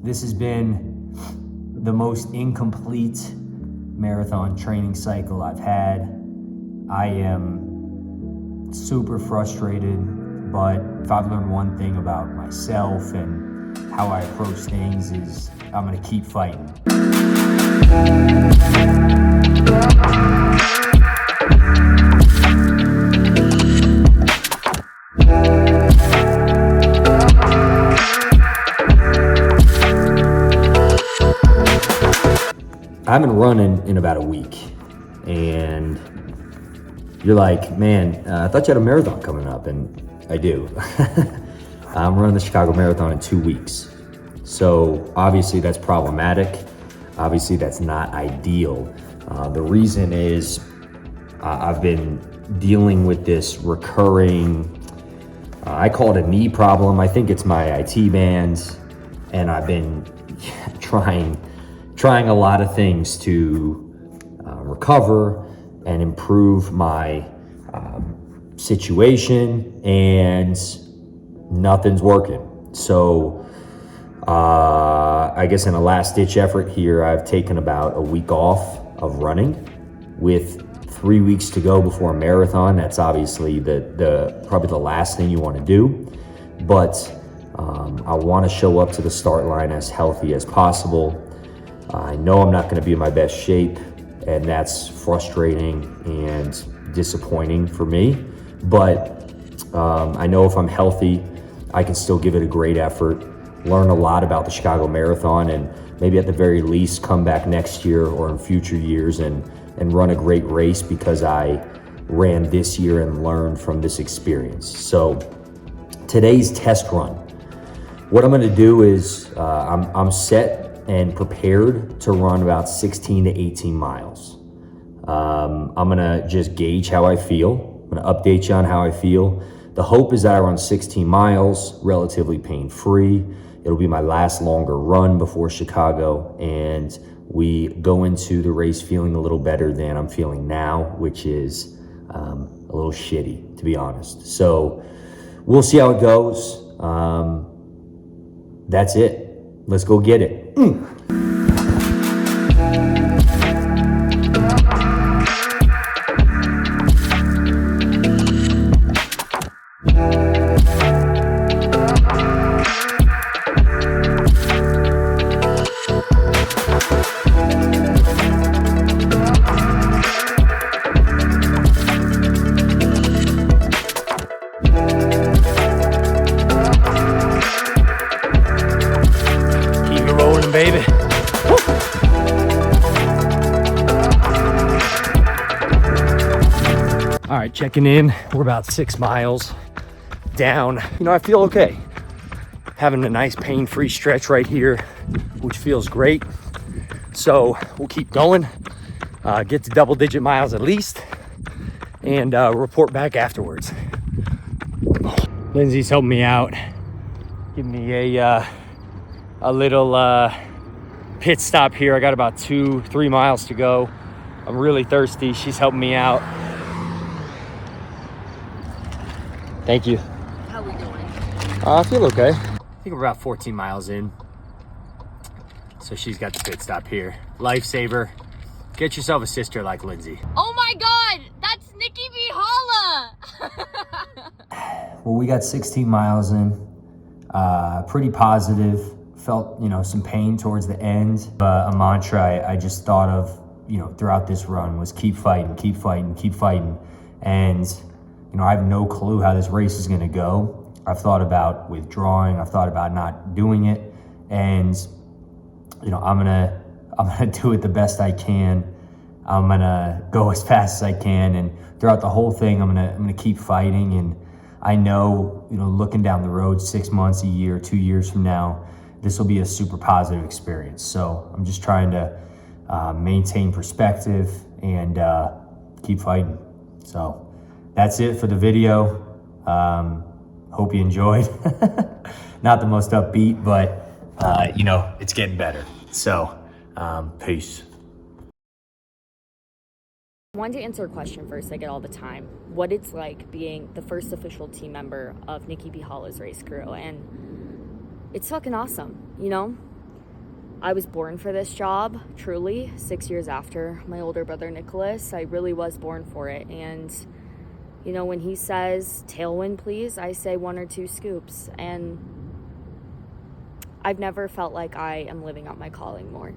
this has been the most incomplete marathon training cycle I've had. I am super frustrated, but if I've learned one thing about myself and how I approach things is I'm gonna keep fighting. I haven't run in about a week, and you're like, man, I thought you had a marathon coming up, and I do. I'm running the Chicago Marathon in 2 weeks. So obviously that's problematic. Obviously that's not ideal. The reason is I've been dealing with this recurring, I call it a knee problem. I think it's my IT bands, and I've been trying a lot of things to recover and improve my situation, and nothing's working. So I guess in a last-ditch effort here, I've taken about a week off of running with 3 weeks to go before a marathon. That's obviously probably the last thing you want to do, but I want to show up to the start line as healthy as possible. I know I'm not going to be in my best shape, and that's frustrating and disappointing for me. But I know if I'm healthy, I can still give it a great effort, learn a lot about the Chicago Marathon, and maybe at the very least come back next year or in future years and run a great race because I ran this year and learned from this experience. So today's test run, what I'm going to do is I'm set and prepared to run about 16 to 18 miles. I'm gonna just gauge how I feel. I'm gonna update you on how I feel. The hope is that I run 16 miles relatively pain-free. It'll be my last longer run before Chicago, and we go into the race feeling a little better than I'm feeling now, which is a little shitty, to be honest. So we'll see how it goes. That's it. Let's go get it. Keep it rolling, baby. All right, checking in. We're about 6 miles down. You know, I feel okay. Having a nice pain-free stretch right here, which feels great. So we'll keep going, get to double-digit miles at least, and report back afterwards. Lindsay's helping me out, giving me a little pit stop here. I got about 2-3 miles to go. I'm really thirsty. She's helping me out. Thank you. How we doing? I feel okay. I think we're about 14 miles in. So she's got the pit stop here. Lifesaver. Get yourself a sister like Lindsay. Oh my God, that's Nikki B. Holla. Well, we got 16 miles in, pretty positive. Felt, some pain towards the end. A mantra I just thought of, throughout this run was keep fighting, keep fighting, keep fighting. And, I have no clue how this race is gonna go. I've thought about withdrawing. I've thought about not doing it. And, I'm gonna do it the best I can. I'm gonna go as fast as I can. And throughout the whole thing, I'm gonna keep fighting. And I know, looking down the road, 6 months, a year, 2 years from now, this will be a super positive experience. So I'm just trying to maintain perspective and keep fighting. So that's it for the video. Hope you enjoyed. Not the most upbeat, but it's getting better. So peace. I wanted to answer a question first I get all the time. What it's like being the first official team member of Nikki B. Holla's race crew. And it's fucking awesome, I was born for this job, truly. 6 years after my older brother Nicholas, I really was born for it. And, you know, when he says, tailwind, please, I say 1 or 2 scoops. And I've never felt like I am living out my calling more.